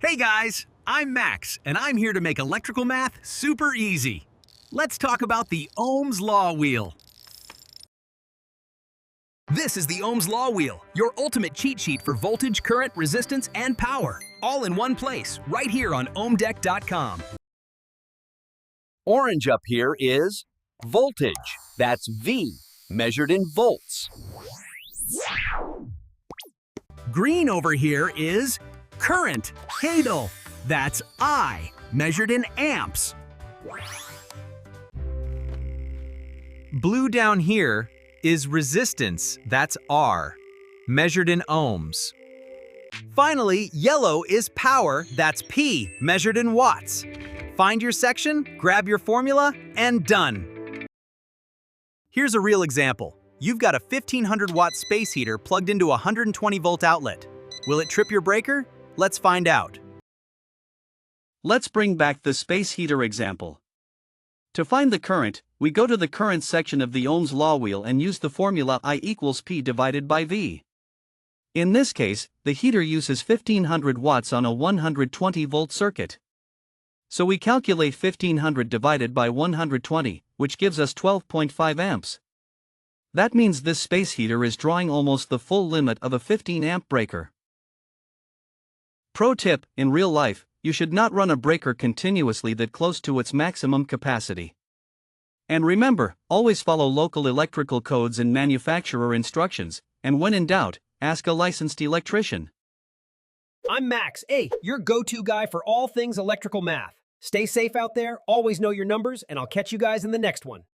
Hey guys, I'm Max, and I'm here to make electrical math super easy. Let's talk about the Ohm's Law Wheel. This is the Ohm's Law Wheel, your ultimate cheat sheet for voltage, current, resistance, and power, all in one place, right here on OhmDeck.com. Orange up here is voltage. That's V, measured in volts. Green over here is current, Hadel. That's I, measured in amps. Blue down here is resistance, that's R, measured in ohms. Finally, yellow is power, that's P, measured in watts. Find your section, grab your formula, and done. Here's a real example. You've got a 1500-watt space heater plugged into a 120-volt outlet. Will it trip your breaker? Let's find out. Let's bring back the space heater example. To find the current, we go to the current section of the Ohm's law wheel and use the formula I equals P divided by V. In this case, the heater uses 1500 watts on a 120-volt circuit. So we calculate 1500 divided by 120, which gives us 12.5 amps. That means this space heater is drawing almost the full limit of a 15-amp breaker. Pro tip: in real life, you should not run a breaker continuously that close to its maximum capacity. And remember, always follow local electrical codes and manufacturer instructions, and when in doubt, ask a licensed electrician. I'm Max, your go-to guy for all things electrical math. Stay safe out there, always know your numbers, and I'll catch you guys in the next one.